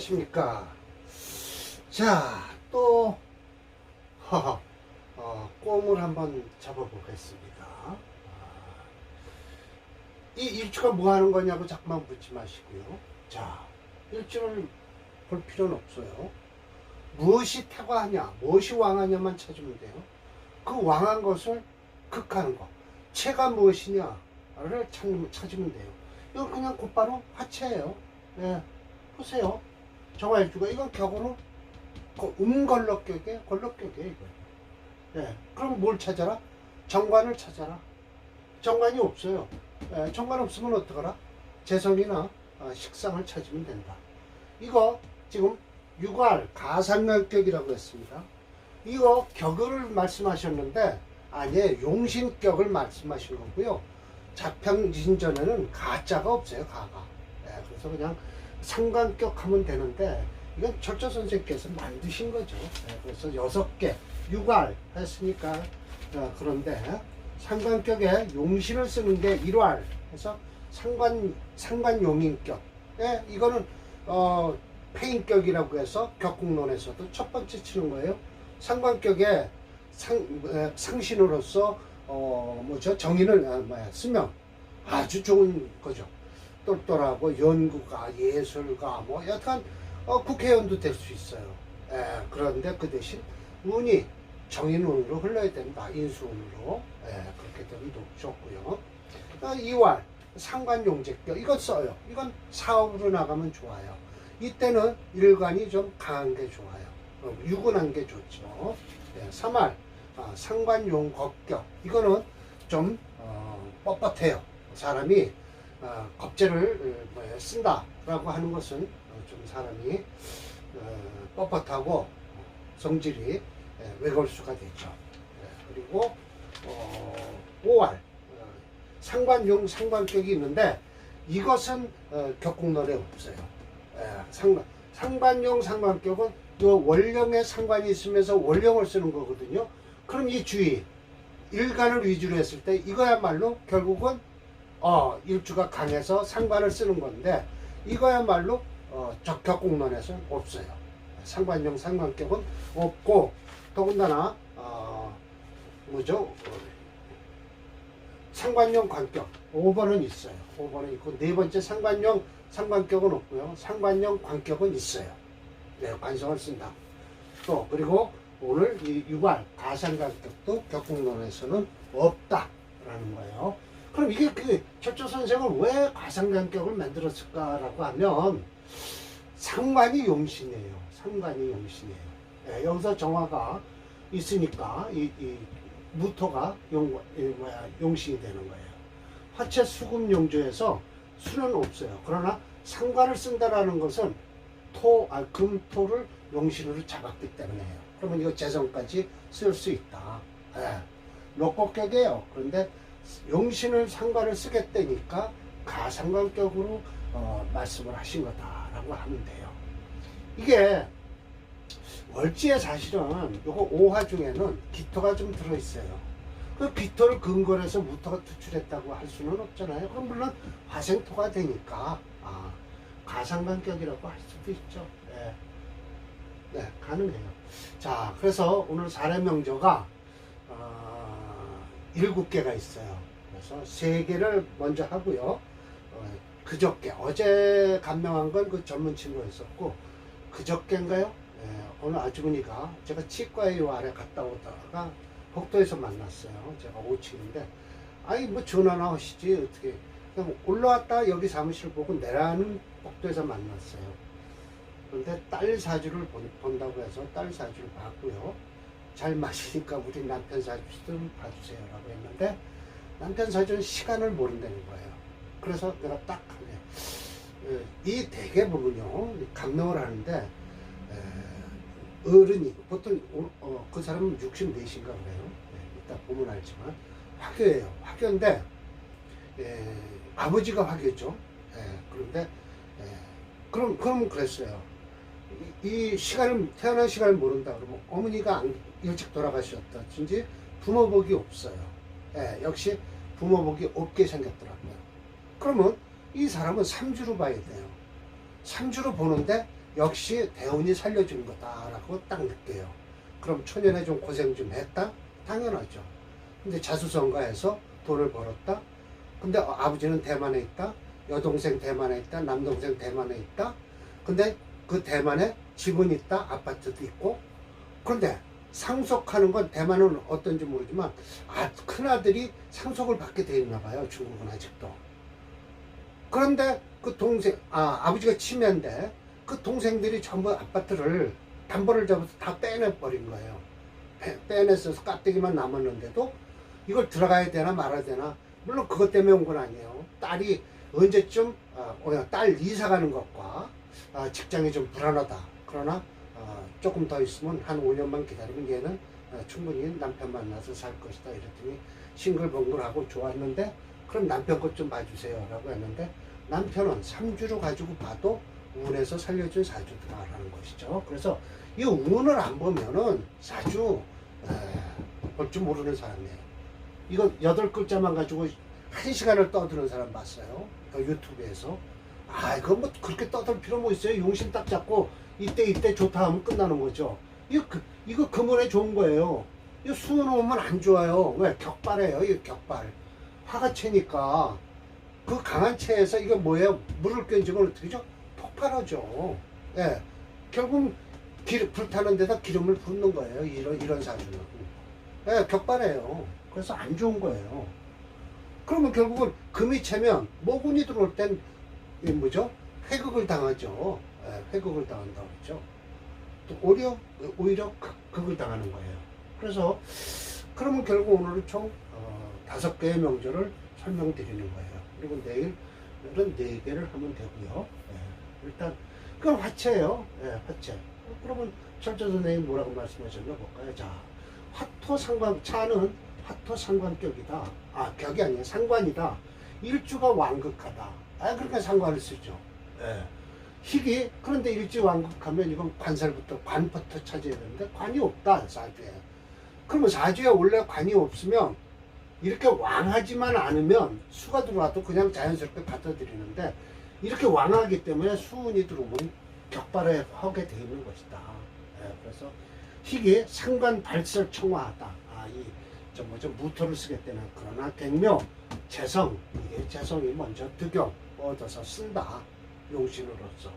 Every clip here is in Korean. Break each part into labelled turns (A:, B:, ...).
A: 안녕하십니까. 자, 또 꼼을 한번 잡아보겠습니다. 이 일주가 뭐 하는 거냐고 자꾸만 묻지 마시고요. 자, 일주를 볼 필요는 없어요. 무엇이 태과하냐, 무엇이 왕하냐만 찾으면 돼요. 그 왕한 것을 극하는 거, 체가 무엇이냐를 찾으면 돼요. 이건 그냥 곧바로 화체예요. 예, 보세요. 정화일주가 이건 격으로 걸럭격에 이거. 예, 그럼 뭘 찾아라? 정관을 찾아라. 정관이 없어요. 예, 정관 없으면 어떡하라? 재성이나 식상을 찾으면 된다. 이거 지금 유괄 가상멸격이라고 했습니다. 이거 격을 말씀하셨는데 아니에요. 용신격을 말씀하신 거고요. 자평진전에는 가자가 없어요. 가가. 예, 그래서 그냥 상관격 하면 되는데 이건 철저 선생님께서 만드신 거죠. 예, 그래서 6개 유괄 했으니까 그런데 상관격에 용신을 쓰는 게 일활 해서 상관용인격. 예, 이거는 폐인격이라고 해서 격국론에서도 첫 번째 치는 거예요. 상관격에 상신으로서 정의를 쓰면 아주 좋은 거죠. 똘똘하고 연구가, 예술가, 여튼 국회의원도 될 수 있어요. 예, 그런데 그 대신 운이 정인운으로 흘러야 된다. 인수운으로. 예, 그렇게 되면 좋고요. 이활 상관용제격 이거 써요. 이건 사업으로 나가면 좋아요. 이때는 일관이 좀 강한 게 좋아요. 유근한 게 좋죠. 예, 3할 상관용겁격 이거는 좀 뻣뻣해요. 사람이 겁재를 쓴다라고 하는 것은 좀 사람이 뻣뻣하고 성질이 왜걸 수가 되죠. 그리고 5할 상관용 상관격이 있는데 이것은 격국론에 없어요. 상관용 상관격은 요 원령에 상관이 있으면서 원령을 쓰는 거거든요. 그럼 이 주의 일간을 위주로 했을 때 이거야말로 결국은 일주가 강해서 상관을 쓰는 건데 이거야말로 격국론에서는 없어요. 상관용 상관격은 없고 더군다나 상관용 관격 5번은 있어요. 5번은 있고 네 번째 상관용 상관격은 없고요. 상관용 관격은 있어요. 네, 관성을 쓴다. 또 그리고 오늘 이 유괄 가상관격도 격국론에서는 없다라는 거예요. 그럼 이게 철저 선생은 왜 가상관격을 만들었을까라고 하면 상관이 용신이에요. 상관이 용신이에요. 네, 여기서 정화가 있으니까 이 무토가 용신이 되는 거예요. 화체 수금 용조에서 수는 없어요. 그러나 상관을 쓴다라는 것은 금토를 용신으로 잡았기 때문에요. 그러면 이거 재성까지 쓸 수 있다. 네. 녹곡격이에요. 그런데 용신을 상관을 쓰겠다니까 가상관격으로 말씀을 하신 거다라고 하면 돼요. 이게 월지에 사실은 요거 5화 중에는 기토가 좀 들어있어요. 그 기토를 근거로 해서 무토가 투출했다고 할 수는 없잖아요. 그럼 물론 화생토가 되니까 가상관격이라고 할 수도 있죠. 네. 네, 가능해요. 자, 그래서 오늘 사례명조가 7개가 있어요. 그래서 3개를 먼저 하고요. 그저께 어제 감명한 건 그 전문 친구였었고 그저께인가요? 어느 아주머니가 제가 치과에 요 아래 갔다 오다가 복도에서 만났어요. 제가 5층인데 아니 전화나 하시지 어떻게 그냥 올라왔다 여기 사무실 보고 내려가는 복도에서 만났어요. 그런데 딸 사주를 본다고 해서 딸 사주를 봤고요. 잘 마시니까 우리 남편 사주 좀 봐주세요 라고 했는데 남편 사주는 시간을 모른다는 거예요. 그래서 내가 딱 하네. 이 대개 보면요 감명을 하는데 어른이 보통 그 사람은 64인가 그래요. 이따 보면 알지만 화교예요. 화교인데 아버지가 화교죠. 그런데 그럼 그랬어요. 이 시간을 태어난 시간을 모른다 그러면 어머니가 일찍 돌아가셨다든지 부모복이 없어요. 역시 부모복이 없게 생겼더라고요. 그러면 이 사람은 3주로 봐야 돼요. 3주로 보는데 역시 대운이 살려주는 거다라고 딱 느껴요. 그럼 초년에 좀 고생 좀 했다? 당연하죠. 근데 자수성가해서 돈을 벌었다? 근데 아버지는 대만에 있다? 여동생 대만에 있다? 남동생 대만에 있다? 근데 그 대만에 집은 있다? 아파트도 있고? 그런데 상속하는 건 대만은 어떤지 모르지만 큰아들이 상속을 받게 돼 있나 봐요. 중국은 아직도. 그런데 그 동생, 아버지가 치매인데 그 동생들이 전부 아파트를 담보를 잡아서 다 빼내버린 거예요. 빼내서 깍대기만 남았는데도 이걸 들어가야 되나 말아야 되나. 물론 그것 때문에 온 건 아니에요. 딸이 언제쯤 딸 이사 가는 것과 직장이 좀 불안하다. 그러나 조금 더 있으면 한 5년만 기다리면 얘는 충분히 남편 만나서 살 것이다. 이랬더니 싱글벙글하고 좋았는데 그럼 남편 것 좀 봐주세요 라고 했는데 남편은 3주로 가지고 봐도 운에서 살려준 사주다라는 것이죠. 그래서 이 운을 안 보면은 사주 볼 줄 모르는 사람이에요. 이거 8글자만 가지고 1시간을 떠드는 사람 봤어요. 유튜브에서. 이거 뭐 그렇게 떠들 필요 뭐 있어요. 용신 딱 잡고 이때 좋다 하면 끝나는 거죠. 이거 금운에 좋은 거예요. 이거 수운 오면 안 좋아요. 왜? 격발해요. 이거 격발. 화가 채니까 그 강한 채에서 이거 뭐예요? 물을 껴주면 어떻게 죠? 폭발하죠. 예. 결국 불타는 데다 기름을 붓는 거예요. 이런 사주는. 예, 격발해요. 그래서 안 좋은 거예요. 그러면 결국은 금이 채면 모군이 들어올 땐 뭐죠? 회극을 당하죠. 예, 회극을 당한다고 그랬죠. 또 오히려 극을 당하는 거예요. 그래서 그러면 결국 오늘은 총 5개의 명절을 설명드리는 거예요. 그리고 내일은 4개를 하면 되고요. 예, 일단 그건 화채예요. 예, 화채. 그러면 철저 선생님 뭐라고 말씀하셨나 볼까요? 자, 차는 화토 상관격이다. 격이 아니에요. 상관이다. 일주가 완극하다. 그러니까 상관을 쓰죠. 예. 희귀, 그런데 일지 완극하면 이건 관부터 차지해야 되는데 관이 없다, 사주에. 그러면 사주에 원래 관이 없으면 이렇게 왕하지만 않으면 수가 들어와도 그냥 자연스럽게 받아들이는데 이렇게 왕하기 때문에 수운이 들어오면 격발에 하게 되어 있는 것이다. 예, 그래서 희귀, 상관 발설 청화하다. 무토를 쓰겠다는. 그러나 갱묘, 재성, 이게 재성이 먼저 득용 얻어서 쓴다. 용신으로서.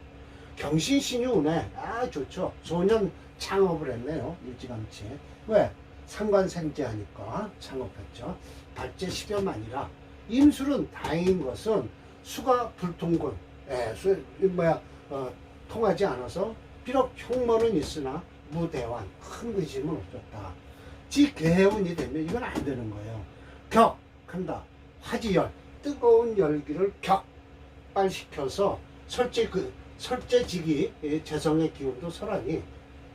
A: 경신신이 운에 좋죠. 소년 창업을 했네요. 일찌감치. 왜? 상관생제하니까 창업했죠. 발제 10여만이라. 임술은 다행인 것은 수가 불통군. 통하지 않아서 비록 흉모는 있으나 무대환, 큰 의심은 없었다. 지개운이 되면 이건 안 되는 거예요. 격한다. 화지열, 뜨거운 열기를 격발시켜서 설제지기, 재성의 기운도 설하니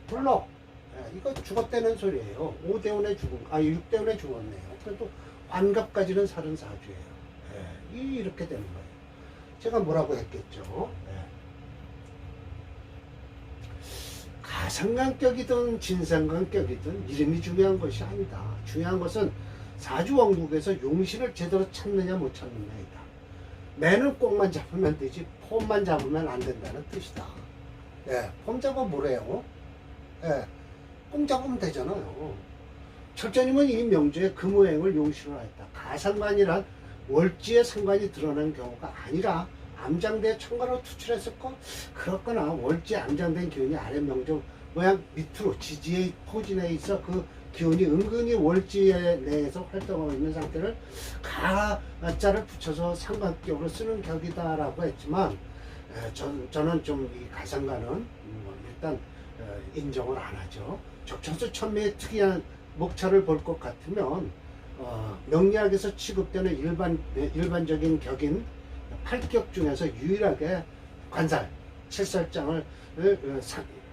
A: 불러. 이거 죽었다는 소리예요. 5대운에 6대운에 죽었네요. 그래도 환갑까지는 살은 사주예요. 이렇게 되는 거예요. 제가 뭐라고 했겠죠. 가상관격이든 진상관격이든 이름이 중요한 것이 아니다. 중요한 것은 사주왕국에서 용신을 제대로 찾느냐 못 찾느냐이다. 매는 꼭만 잡으면 되지 폼만 잡으면 안 된다는 뜻이다. 폼 잡으면 뭐래요? 꽁 잡으면 되잖아요. 철저님은 이 명주에 금오행을 용신으로 했다. 가상관이란 월지의 상관이 드러난 경우가 아니라 암장대 천간으로 투출했을까? 그렇거나 월지 암장된 기운이 아래 명중 모양 밑으로 지지의 포진에 있어 그 기운이 은근히 월지 내에서 활동하고 있는 상태를 가자를 붙여서 상관격으로 쓰는 격이다라고 했지만 저는 좀 이 가상관은 일단 인정을 안 하죠. 적천수 천매의 특이한 목차를 볼 것 같으면 명리학에서 취급되는 일반적인 격인 8격 중에서 유일하게 관살, 칠살장을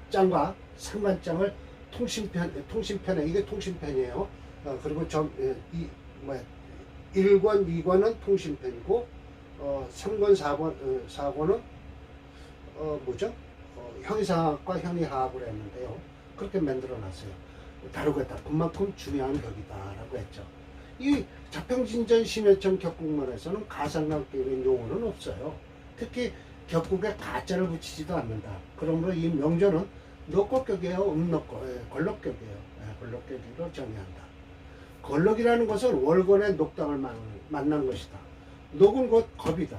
A: 짱과 상관장을 통신편에 이게 통신편이에요. 그리고 1권, 2권은 통신편이고 3권, 4권은 뭐죠? 형이상학과 형이하학을 했는데요. 그렇게 만들어 놨어요. 다루겠다. 그만큼 중요한 격이다라고 했죠. 이 자평진전 심해청 격국문에서는 가상관격인 용어는 없어요. 특히 격국에 가짜를 붙이지도 않는다. 그러므로 이 명조는 노골격이에요, 걸럭격이에요. 걸럭격으로 정의한다. 걸럭이라는 것은 월권의 녹당을 만난 것이다. 녹은 곧 겁이다.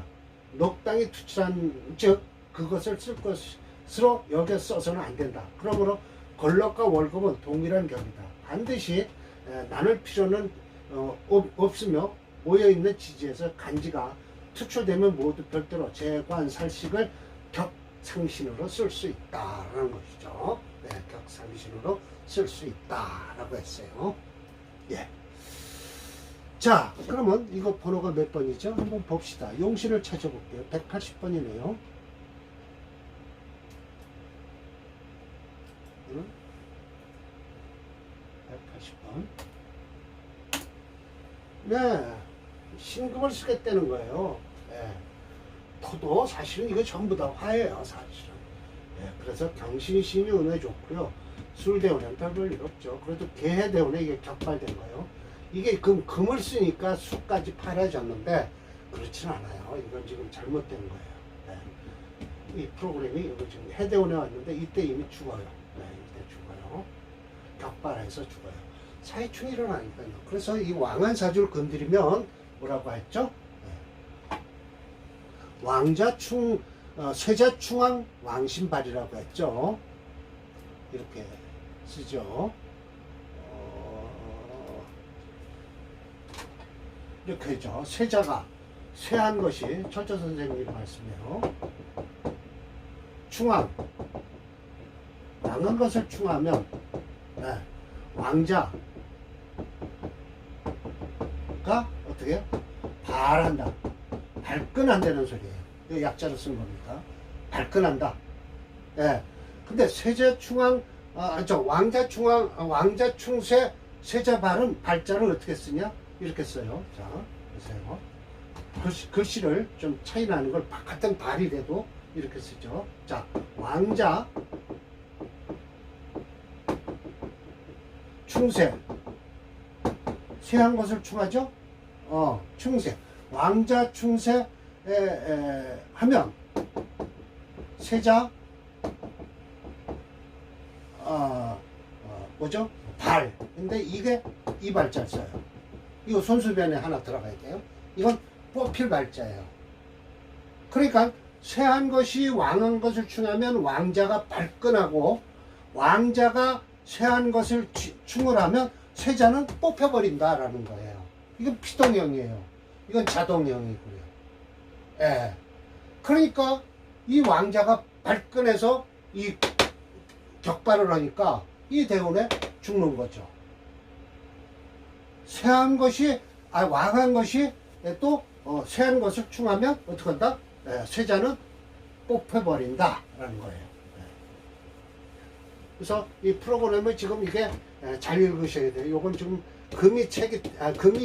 A: 녹당이 투철한 즉 그것을 쓸 것으로 여겨 써서는 안 된다. 그러므로 걸럭과 월급은 동일한 격이다. 반드시 나눌 필요는 없으며 모여있는 지지에서 간지가 투출되면 모두 별도로 재관살식을 격상신으로 쓸 수 있다라는 것이죠. 네, 격상신으로 쓸 수 있다라고 했어요. 예. 자, 그러면 이거 번호가 몇 번이죠? 한번 봅시다. 용신을 찾아볼게요. 180번이네요. 180번. 네. 신금을 쓰겠다는 거예요. 네. 토도 사실은 이거 전부 다 화예요, 사실은. 네. 그래서 경신신이 운에 좋고요. 술대운에는 별 일 없죠. 그래도 개해대운에 이게 격발된 거예요. 이게 금을 쓰니까 수까지 팔아졌는데 그렇진 않아요. 이건 지금 잘못된 거예요. 네. 이 프로그램이 이거 지금 해대운에 왔는데 이때 이미 죽어요. 네, 이때 죽어요. 격발해서 죽어요. 사회충이 일어나니까요. 그래서 이 왕한사주를 건드리면 뭐라고 했죠? 네. 왕자충, 쇠자충왕 왕신발이라고 했죠. 이렇게 쓰죠. 이렇게 했죠. 쇠자가 쇠한 것이 철저 선생님이 말씀해요. 충왕 왕한 것을 충하면 네, 왕자가 어떻게 해요? 발한다. 발끈한다는 소리예요. 이거 약자로 쓴 겁니다. 발끈한다. 예. 근데 쇠자충왕 왕자 충왕 왕자 충쇠 쇠자 발은 발자를 어떻게 쓰냐? 이렇게 써요. 자, 보세요. 글씨를 좀 차이 나는 걸 같은 발이라도 이렇게 쓰죠. 자, 왕자 충세 쇠한 것을 충하죠. 충세 왕자 충세 하면 세자 뭐죠? 발. 근데 이게 이 발자를 써요. 이거 손수변에 하나 들어가야 돼요. 이건 뽑힐 발자예요. 그러니까 쇠한 것이 왕한 것을 충하면 왕자가 발끈하고 왕자가 쇠한 것을 충을 하면 쇠자는 뽑혀버린다라는 거예요. 이건 피동형이에요. 이건 자동형이고요. 예. 그러니까 이 왕자가 발끈해서 이 격발을 하니까 이 대운에 죽는 거죠. 쇠한 것이 왕한 것이 또 쇠한 것을 충하면 어떻게 한다? 쇠자는 뽑혀버린다라는 거예요. 그래서 이 프로그램을 지금 이게 잘 읽으셔야 돼요. 요건 지금 금이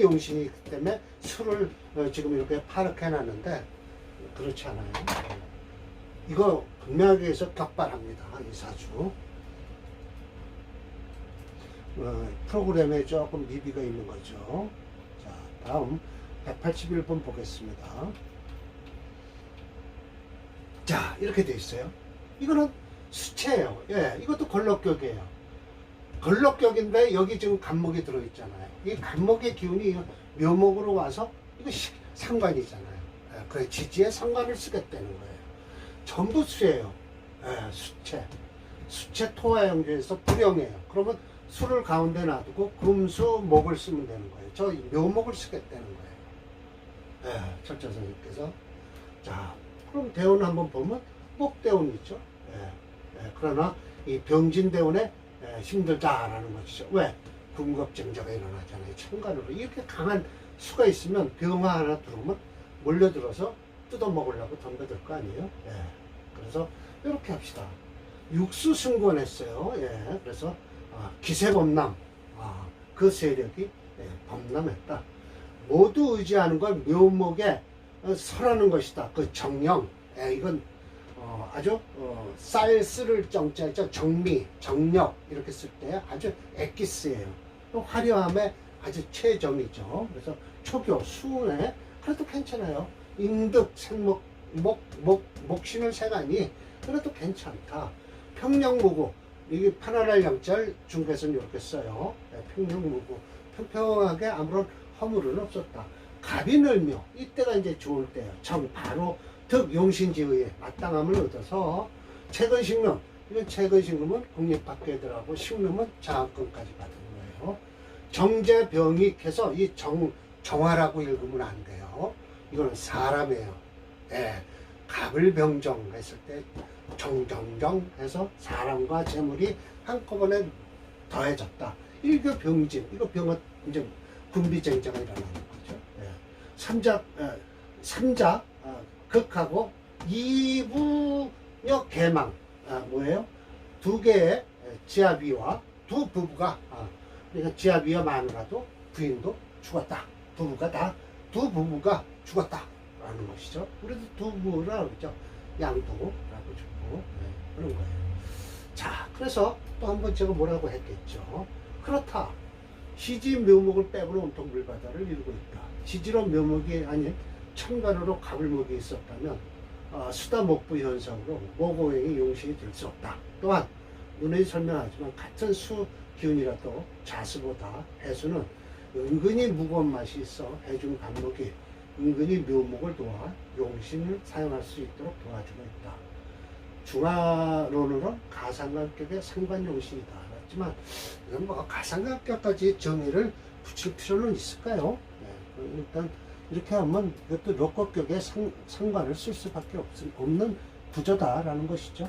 A: 용신이기 때문에 수를 지금 이렇게 파악해 놨는데 그렇지 않아요. 이거 분명하게 해서 격발합니다. 이 사주. 프로그램에 조금 미비가 있는 거죠. 자, 다음 181번 보겠습니다. 자, 이렇게 돼 있어요. 이거는 수체예요. 예, 이것도 걸럭격이에요. 걸럭격인데 여기 지금 간목이 들어있잖아요. 이 간목의 기운이 묘목으로 와서 이거 상관이잖아요. 예, 그래 지지에 상관을 쓰겠다는 거예요. 전부 수예요. 예, 수체. 수체 토화 형제에서 불용이에요. 그러면 수를 가운데 놔두고 금수 목을 쓰면 되는 거예요. 저 묘목을 쓰겠다는 거예요. 예, 철저 선생님께서. 자, 그럼 대운 한번 보면 목대운 있죠. 예, 그러나 이 병진대운에 힘들다라는 것이죠. 왜? 궁겁증자가 일어나잖아요. 천간으로. 이렇게 강한 수가 있으면 병화 하나 들어오면 몰려들어서 뜯어먹으려고 덤벼들 거 아니에요. 예, 그래서 이렇게 합시다. 육수승권했어요. 예, 그래서 기세범람, 그 세력이 범람했다. 모두 의지하는 걸 묘목에 설하는 것이다. 그 정령, 이건 아주 쌀쓸을 정자죠. 정미, 정력 이렇게 쓸 때 아주 엑기스예요. 또 화려함의 아주 최정이죠. 그래서 초교, 수운에 그래도 괜찮아요. 인득, 생목 목신을 세가니 그래도 괜찮다. 평영무구, 이게 편안할 양자를 중국에서는 이렇게 써요. 평영무구, 평평하게 아무런 허물은 없었다. 갑인을묘, 이때가 이제 좋을 때예요. 정 바로 득 용신지의에 마땅함을 얻어서 채근식름, 이건 채근식름은 국립학교들하고 식름은 장학금까지 받은 거예요. 정제병익해서 이 정화라고 읽으면 안 돼요. 이거는 사람이에요. 예, 갑을병정 했을 때 정정정 해서 사람과 재물이 한꺼번에 더해졌다. 일교병진, 이거 병은 이제 군비쟁자가 일어나는 거죠. 예. 삼자 극하고 이부녀 개망, 뭐예요? 두 개의 지아비와 두 부부가, 그러니까 지아비와 마누라도 부인도 죽었다. 두 부부가 죽었다 라는 것이죠. 우리도 두 부부라 그러죠. 양두라고 죽고, 그런 거예요. 자, 그래서 또 한 번 제가 뭐라고 했겠죠. 그렇다. 시지 묘목을 빼고는 온통 물바다를 이루고 있다. 지지로 묘목이 아닌 천간으로 갑을목이 있었다면 수다목부 현상으로 모고행이 용신이 될 수 없다. 또한 눈에 설명하지만 같은 수 기운이라도 자수보다 해수는 은근히 무거운 맛이 있어 해중 간목이 은근히 묘목을 도와 용신을 사용할 수 있도록 도와주고 있다. 중화론으로 가상관격의 상관용신이다. 하지만 이건 뭐 가상관격까지 정의를 붙일 필요는 있을까요? 네, 일단 이렇게 하면 이것도 록곡격의 상관을 쓸 수밖에 없는 구조다라는 것이죠.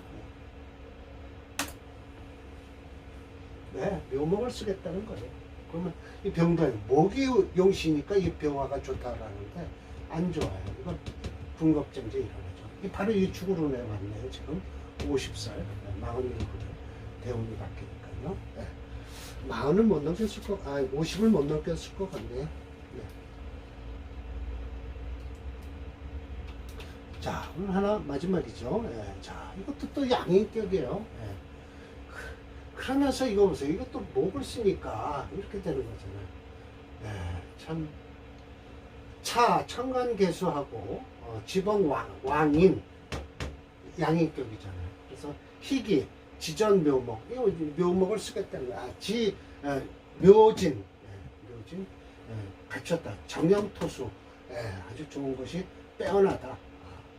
A: 네, 묘목을 쓰겠다는 거예요. 그러면 이 병도 목이 용시니까 이 병화가 좋다라는데 안 좋아요. 이건 군겁쟁제 일어나죠. 바로 이 축으로 내왔네요. 지금 50살, 47에 대운이 바뀌니까요. 네. 40을 못 넘겼을 것, 50을 못 넘겼을 것 같네요. 네. 자, 오늘 하나 마지막이죠. 네. 자, 이것도 또 양인격이에요. 네. 그러면서 이거 보세요. 이것도 목을 쓰니까 이렇게 되는 거잖아요. 네. 참, 천간개수하고 지방 왕인 양인격이잖아요. 그래서 희기, 지전 묘목, 이거 묘목을 쓰겠다는 거야. 묘진, 갖췄다. 정형토수, 아주 좋은 것이 빼어나다.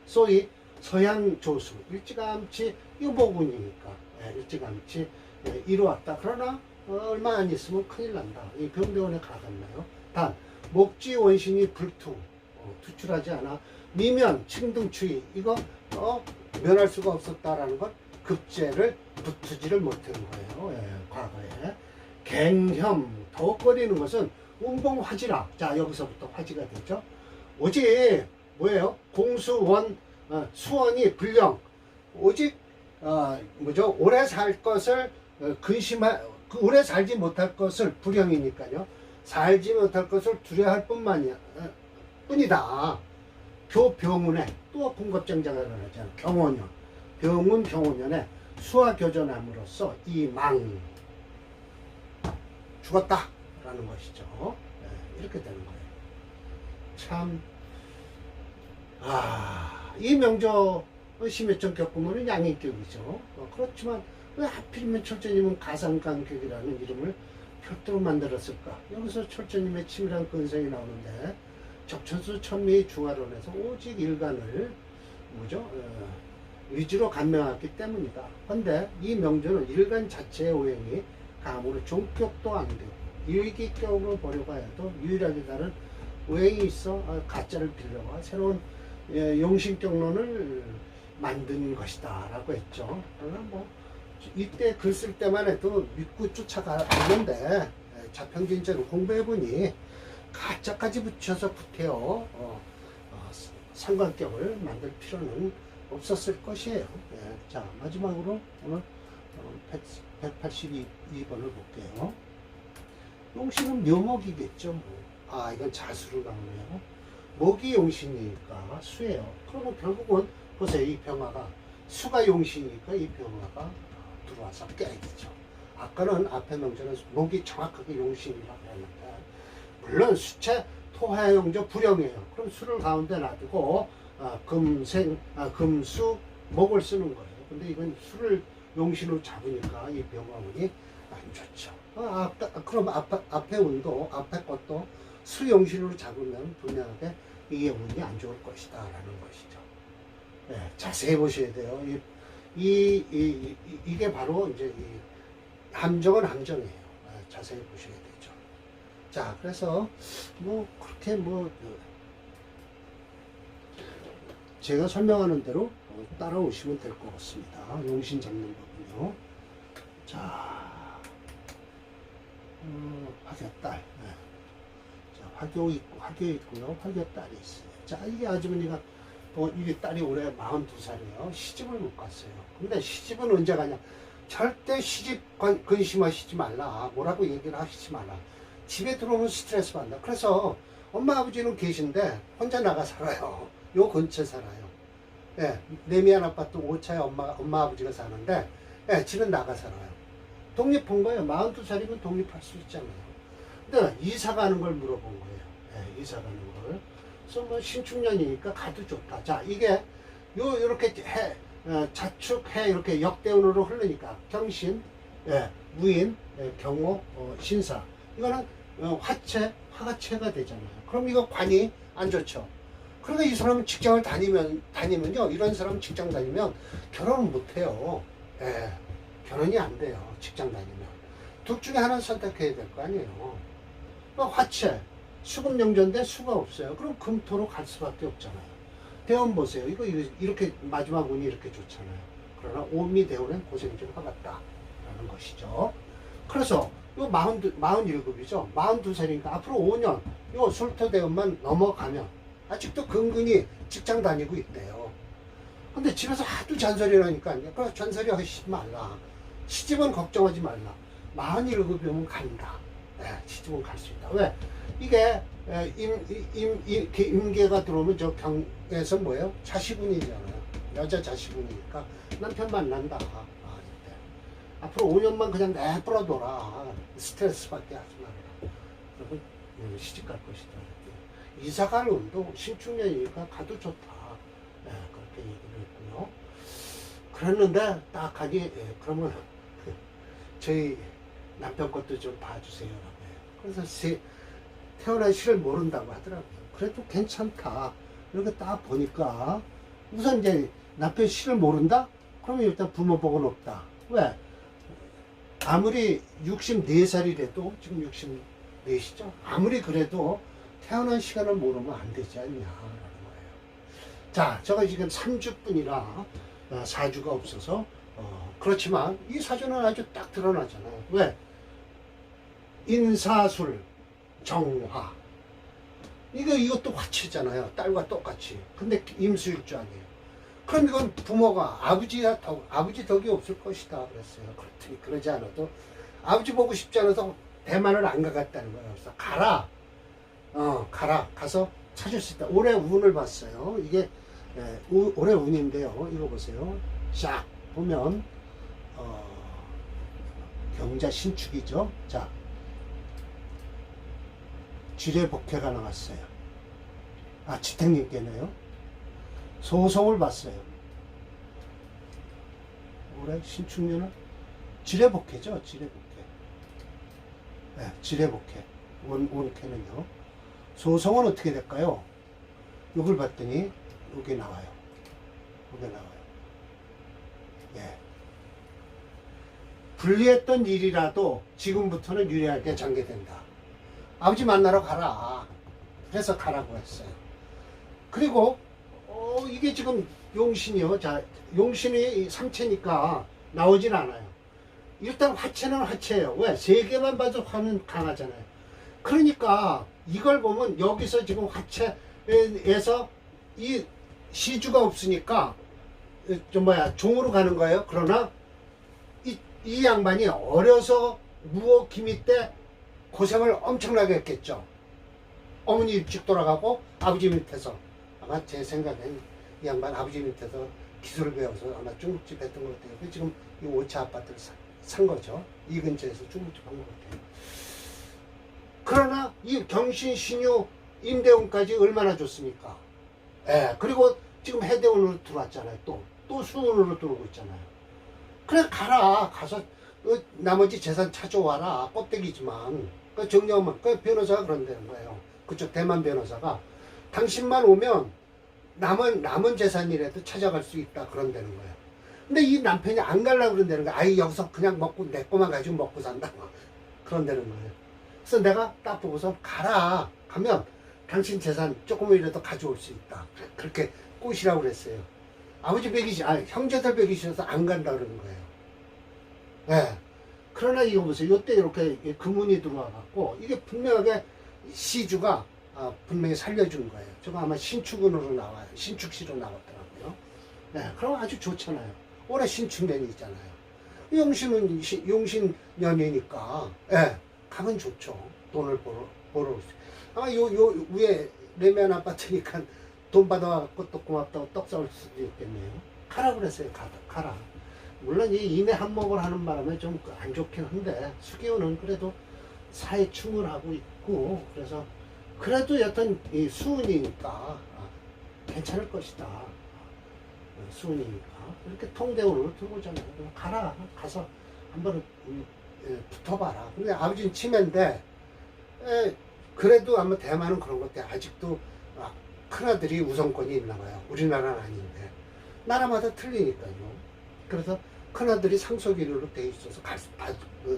A: 소위 서양조수, 일찌감치, 이거 모군이니까, 일찌감치 이루었다. 그러나 얼마 안 있으면 큰일 난다. 이 병대원에 가갔나요? 단, 목지 원신이 불투, 투출하지 않아 미면, 칭등추위, 이거 면할 수가 없었다라는 것, 급제를 붙이지를 못한 거예요. 과거에. 갱혐, 더욱거리는 것은 운봉화지라. 자, 여기서부터 화지가 되죠. 오직 뭐예요? 공수원, 수원이 불령. 오직 뭐죠? 오래 살 것을 오래 살지 못할 것을 불령이니까요. 살지 못할 것을 두려워할 뿐이다. 교병운에 또 군겁쟁자가 일어나잖아. 경호년, 병운 경호년에 수화교전함으로써 이망 죽었다라는 것이죠. 이렇게 되는 거예요. 참, 이 명조 심해점 겪으면 양인격이죠. 그렇지만 왜 하필이면 철저님은 가상관격이라는 이름을 별도로 만들었을까? 여기서 철저님의 치밀한 근성이 나오는데 적천수 천미의 중화론에서 오직 일간을 뭐죠? 위주로 감명했기 때문이다. 그런데 이 명조는 일간 자체의 오행이 감으로 종격도 안 되고 일기격으로 보려고 해도 유일하게 다른 오행이 있어 가짜를 빌려와 새로운 용신격론을 만든 것이다 라고 했죠. 그러나 뭐 이때 글 쓸 때만 해도 믿고 쫓아가는데 자평진전을 공부해보니 가짜까지 붙여서 구태여 상관격을 만들 필요는 없었을 것이에요. 자, 마지막으로 오늘 182번을 볼게요. 용신은 묘목이겠죠. 뭐. 이건 자수로 나오네요. 목이 용신이니까 수예요. 그러면 결국은 보세요. 이 병화가 수가 용신이니까 이 병화가 들어와서 깨야겠죠. 아까는 앞에 명절은 목이 정확하게 용신이라고 했는데 물론 수체 토화용조 불용이에요. 그럼 수를 가운데 놔두고 금수, 목을 쓰는 거예요. 근데 이건 수를 용신으로 잡으니까 이 병화운이 안 좋죠. 그럼 앞에 운도, 앞에 것도 수 용신으로 잡으면 분명하게 이게 운이 안 좋을 것이다 라는 것이죠. 네, 자세히 보셔야 돼요. 이게 바로 이제 함정은 함정이에요. 자세히 보셔야 되죠. 자, 그래서 뭐 그렇게 제가 설명하는 대로 따라오시면 될 것 같습니다. 용신 잡는 법은요. 자, 화교딸. 네. 자, 화교 있고요. 화교딸이 있어요. 자, 이게 아주머니가 이게 딸이 올해 42살이에요. 시집을 못 갔어요. 근데 시집은 언제 가냐? 절대 시집 근심하시지 말라. 뭐라고 얘기를 하시지 말라. 집에 들어오면 스트레스 받는다. 그래서 엄마 아버지는 계신데 혼자 나가 살아요. 요 근처에 살아요. 예, 레미안 아파트 5차에 엄마 아버지가 사는데, 예, 집은 나가 살아요. 독립한 거예요. 42살이면 독립할 수 있잖아요. 근데 이사 가는 걸 물어본 거예요. 예, 이사 가는 걸. 그래서 뭐 신축년이니까 가도 좋다. 자, 이게 요렇게 자축해 이렇게 역대운으로 흐르니까 경신, 예, 무인, 예, 경호, 신사. 이거는 화가체가 되잖아요. 그럼 이거 관이 안 좋죠. 그런데 이 사람은 직장을 다니면요. 이런 사람 직장 다니면 결혼을 못 해요. 예, 결혼이 안 돼요. 직장 다니면. 둘 중에 하나는 선택해야 될 거 아니에요. 화체, 수금영전인데 수가 없어요. 그럼 금토로 갈 수밖에 없잖아요. 대원 보세요. 이거 이렇게 마지막 운이 이렇게 좋잖아요. 그러나 오미 대원은 고생 좀 하겠다 라는 것이죠. 그래서 요 47이죠. 42살이니까 앞으로 5년 요 술토 대원만 넘어가면 아직도 근근히 직장 다니고 있대요. 근데 집에서 하도 잔소리를 하니까 그래 잔소리 하시지 말라. 시집은 걱정하지 말라. 47이면 간다. 네, 시집은 갈 수 있다. 왜? 이게 임계가 들어오면 저 경에서 뭐예요? 자식운이잖아요. 여자 자식운이니까 남편 만난다. 이때. 앞으로 5년만 그냥 내버려둬라. 스트레스 받게 하지 말라. 그러면 시집 갈 것이다. 이사 갈 운도 신축년이니까 가도 좋다. 네, 그렇게 얘기를 했고요. 그랬는데 딱 하니 그러면 저희 남편 것도 좀 봐주세요 라고 해요. 그래서 태어난 시를 모른다고 하더라고요. 그래도 괜찮다. 이렇게 딱 보니까 우선 이제 남편 시를 모른다? 그러면 일단 부모 복은 없다. 왜? 아무리 64살이라도 지금 64시죠? 아무리 그래도 태어난 시간을 모르면 안 되지 않냐라는 거예요. 자, 제가 지금 3주뿐이라 4주가 없어서 그렇지만 이 사주는 아주 딱 드러나잖아요. 왜? 인사술, 정화. 이것도 화치잖아요. 딸과 똑같이. 근데 임수일주 아니에요. 그럼 이건 부모가 아버지 덕이 없을 것이다 그랬어요. 그렇더니 그러지 않아도 아버지 보고 싶지 않아서 대만을 안 가겠다는 거예요. 그래서 가라. 가서 찾을 수 있다. 올해 운을 봤어요. 이게 올해 운인데요. 이거 보세요. 샥 보면 경자 신축이죠. 자, 지뢰복회가 나왔어요. 지택님께네요. 소송을 봤어요. 올해 신축년은 지뢰복회죠. 지뢰복회. 네, 지뢰복회. 원캐는요. 소송은 어떻게 될까요? 이걸 봤더니 이게 나와요. 이게 나와요. 예. 불리했던 일이라도 지금부터는 유리하게 전개된다. 아버지 만나러 가라. 그래서 가라고 했어요. 그리고 이게 지금 용신이요. 자, 용신이 삼체니까 나오진 않아요. 일단 화체는 화체예요. 왜? 세 개만 봐도 화는 강하잖아요. 그러니까 이걸 보면 여기서 지금 화체에서 이 시주가 없으니까 종으로 가는 거예요. 그러나 이 양반이 어려서 무호 기미 때 고생을 엄청나게 했겠죠. 어머니 일찍 돌아가고 아버지 밑에서 아마 제 생각엔 이 양반 아버지 밑에서 기술을 배워서 아마 중국집 했던 것 같아요. 지금 이 5차 아파트를 산 거죠. 이 근처에서 중국집 한 것 같아요. 그러나 이 경신, 신유, 임대운까지 얼마나 좋습니까? 예, 그리고 지금 해대원으로 들어왔잖아요. 또 수원으로 들어오고 있잖아요. 그래 가라. 가서 나머지 재산 찾아와라. 껍데기지만. 그 정리하면 그 변호사가 그런다는 거예요. 그쪽 대만 변호사가 당신만 오면 남은 재산이라도 찾아갈 수 있다 그런다는 거예요. 근데 이 남편이 안 가려고 그런다는 거예요. 아이 여기서 그냥 먹고 내 거만 가지고 먹고 산다 그런다는 거예요. 그래서 내가 딱 보고서 가라. 가면 당신 재산 조금이라도 가져올 수 있다. 그렇게 꼬시라고 그랬어요. 아버지 형제들 뵈기 싫어서 안 간다 그러는 거예요. 예. 그러나 이거 보세요. 요때 이렇게 금운이 들어와갖고 이게 분명하게 시주가 분명히 살려준 거예요. 저거 아마 신축운으로 나와요. 신축시로 나왔더라고요. 네, 그럼 아주 좋잖아요. 올해 신축년이 있잖아요. 용신은 용신년이니까, 예, 가면 좋죠. 돈을 벌어. 아마 요 위에 레미안 아파트니까 돈 받아갖고 또 고맙다고 떡 싸울 수도 있겠네요. 가라 그랬어요. 가라. 물론 이 인해 한몫을 하는 바람에 좀 안 좋긴 한데, 수기호는 그래도 사회 충을 하고 있고, 그래서 그래도 여튼 이 수운이니까 괜찮을 것이다. 수운이니까 이렇게 통대운으로 들어오잖아요. 가라. 가서 한번 붙어봐라. 근데 아버지는 치매인데 그래도 아마 대만은 그런 것 같아요. 아직도 큰아들이 우선권이 있나 봐요. 우리나라는 아닌데 나라마다 틀리니까요. 그래서 큰아들이 상속인으로 돼 있어서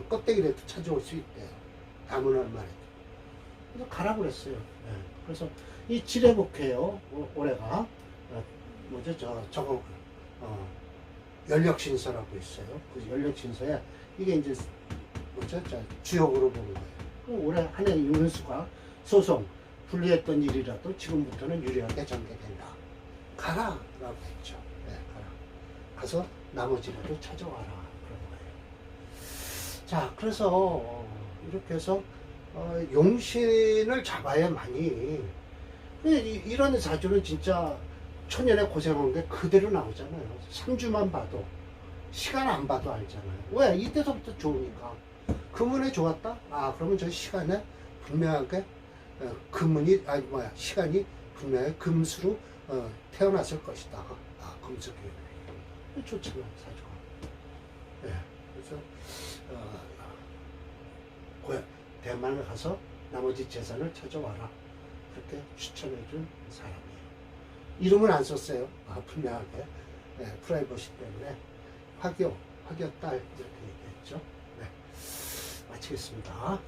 A: 껍데기라도 찾아올 수 있대요. 남은 얼마라도. 그래서 가라고 그랬어요. 네. 그래서 이 지뢰복해요. 올해가 저거 연력신서라고 있어요. 그 연력신서에 이게 이제 주역으로 보는 거예요. 그럼 올해 한 해 운수가 소송 불리했던 일이라도 지금부터는 유리하게 전개된다. 가라라고 했죠. 네, 가라. 가서 나머지라도 찾아와라 그런 거예요. 자, 그래서 이렇게 해서 용신을 잡아야만이 이런 사주는 진짜 초년에 고생한 게 그대로 나오잖아요. 3주만 봐도 시간 안 봐도 알잖아요. 왜? 이때서부터 좋으니까. 금운에 좋았다? 그러면 저 시간에 분명하게 시간이 분명하게 금수로 태어났을 것이다. 금수기 좋잖아요, 사주가. 네, 그래서 대만을 가서 나머지 재산을 찾아와라. 그렇게 추천해준 사람이에요. 이름은 안 썼어요. 분명하게. 네, 프라이버시 때문에 화교 딸 이렇게 얘기했죠. 네, 마치겠습니다.